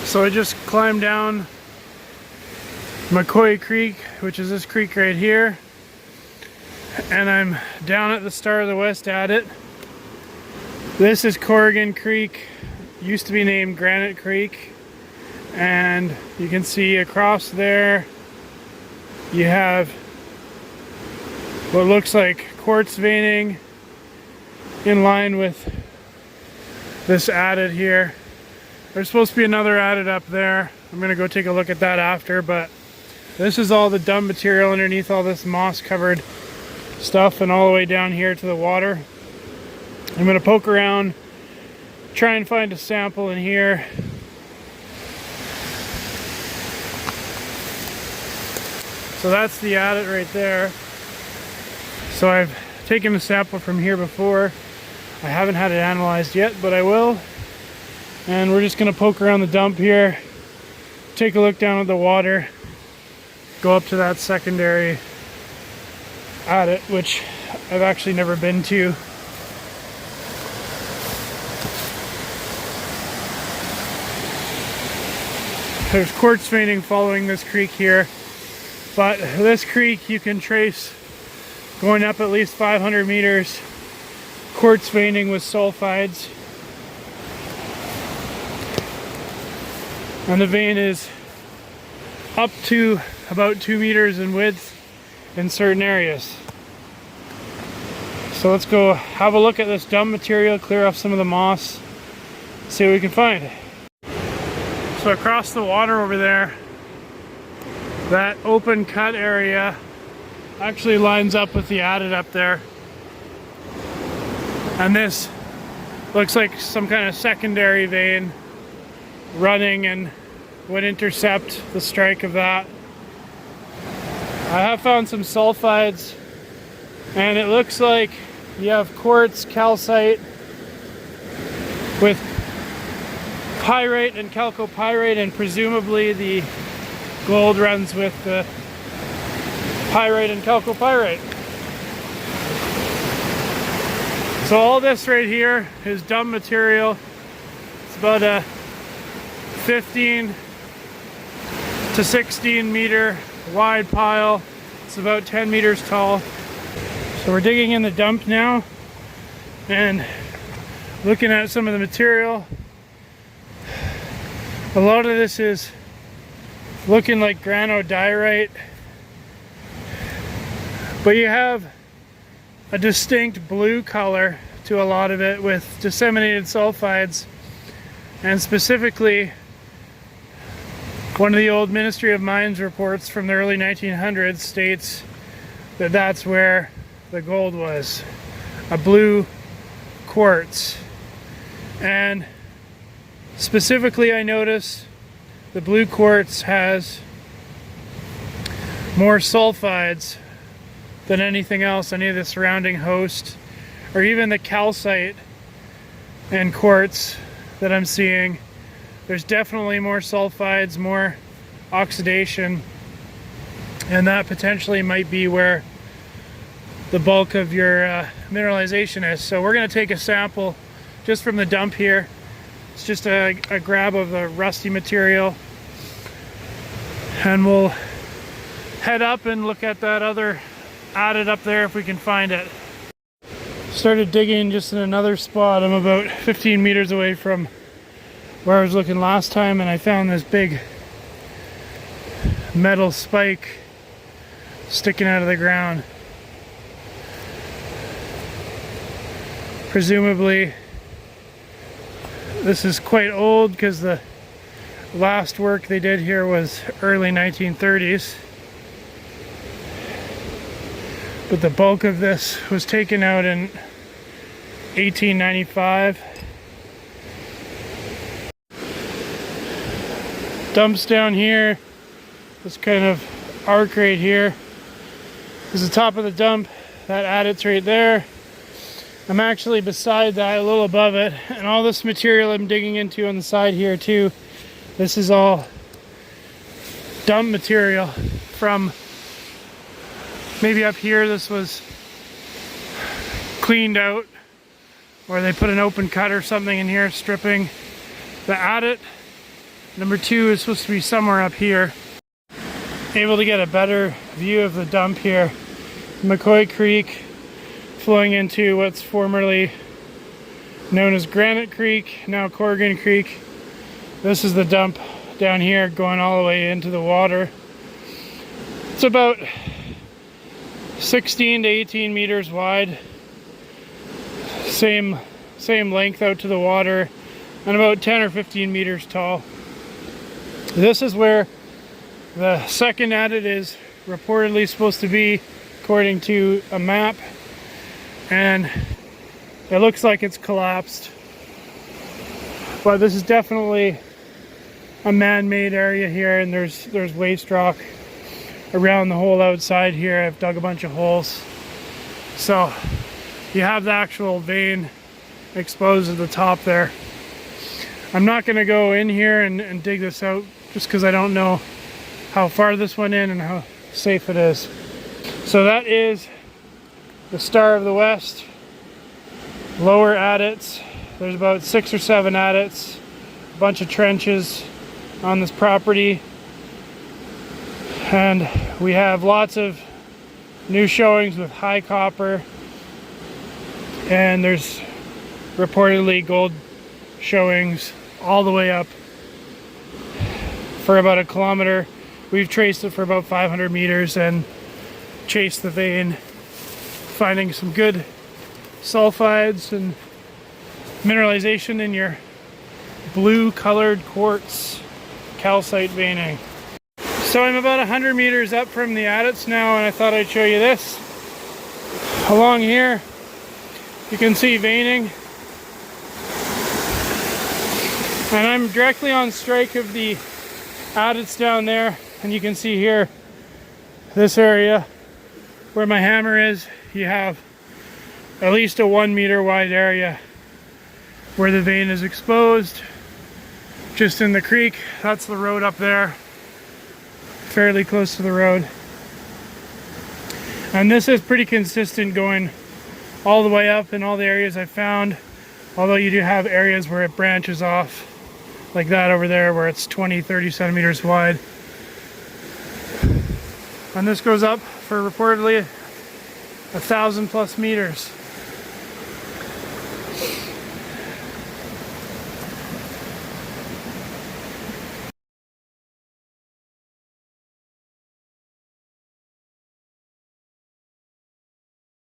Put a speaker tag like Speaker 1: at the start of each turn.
Speaker 1: So I just climbed down McCoy Creek, which is this creek right here, and I'm down at the start of the West Adit. This is Corrigan Creek, used to be named Granite Creek, and you can see across there you have what looks like quartz veining in line with this adit here. There's supposed to be another adit up there. I'm gonna go take a look at that after, but this is all the dump material underneath all this moss covered stuff and all the way down here to the water. I'm gonna poke around, try and find a sample in here. So that's the adit right there. So I've taken a sample from here before. I haven't had it analyzed yet, but I will. And we're just gonna poke around the dump here, take a look down at the water, go up to that secondary adit, which I've actually never been to. There's quartz veining following this creek here, but this creek you can trace going up at least 500 meters, quartz veining with sulfides. And the vein is up to about 2 meters in width in certain areas. So let's go have a look at this dump material, clear off some of the moss, see what we can find. So across the water over there, that open cut area actually lines up with the adit up there. And this looks like some kind of secondary vein running and would intercept the strike of that. I have found some sulfides, and it looks like you have quartz, calcite with pyrite and chalcopyrite, and presumably the gold runs with the pyrite and chalcopyrite. So all this right here is dump material. It's about a 15 to 16 meter wide pile. It's about 10 meters tall. So we're digging in the dump now and looking at some of the material. A lot of this is looking like granodiorite, but you have a distinct blue color to a lot of it with disseminated sulfides, and specifically one of the old Ministry of Mines reports from the early 1900s states that that's where the gold was, a blue quartz. And specifically I notice the blue quartz has more sulfides than anything else, any of the surrounding host, or even the calcite and quartz that I'm seeing. There's definitely more sulfides, more oxidation, and that potentially might be where the bulk of your mineralization is. So we're going to take a sample just from the dump here. It's just a grab of the rusty material, and we'll head up and look at that other adit up there if we can find it. Started digging just in another spot. I'm about 15 meters away from where I was looking last time, and I found this big metal spike sticking out of the ground. Presumably this is quite old because the last work they did here was early 1930s. But the bulk of this was taken out in 1895. Dumps down here, this kind of arc right here is the top of the dump. That adit's right there. I'm actually beside that, a little above it, and all this material I'm digging into on the side here too, this is all dump material from maybe up here. This was cleaned out, or they put an open cut or something in here, stripping the adit. Number 2 is supposed to be somewhere up here. Able to get a better view of the dump here. McCoy Creek flowing into what's formerly known as Granite Creek, now Corrigan Creek. This is the dump down here going all the way into the water. It's about 16 to 18 meters wide. Same length out to the water, and about 10 or 15 meters tall. This is where the second adit is reportedly supposed to be, according to a map, and it looks like it's collapsed. But this is definitely a man-made area here, and there's waste rock around the whole outside here. I've dug a bunch of holes. So you have the actual vein exposed at the top there. I'm not going to go in here and dig this out just because I don't know how far this went in and how safe it is. So that is the Star of the West, lower adits. There's about 6 or 7 adits, a bunch of trenches on this property, and we have lots of new showings with high copper, and there's reportedly gold showings all the way up for about 1 kilometer. We've traced it for about 500 meters and chased the vein, finding some good sulfides and mineralization in your blue colored quartz calcite veining. So I'm about 100 meters up from the adits now, and I thought I'd show you this. Along here you can see veining, and I'm directly on strike of the adits down there, and you can see here, this area where my hammer is, you have at least a 1 meter wide area where the vein is exposed just in the creek. That's the road up there, fairly close to the road, and this is pretty consistent going all the way up in all the areas I found, although you do have areas where it branches off, like that over there where it's 20-30 centimeters wide. And this goes up for reportedly 1,000+ meters.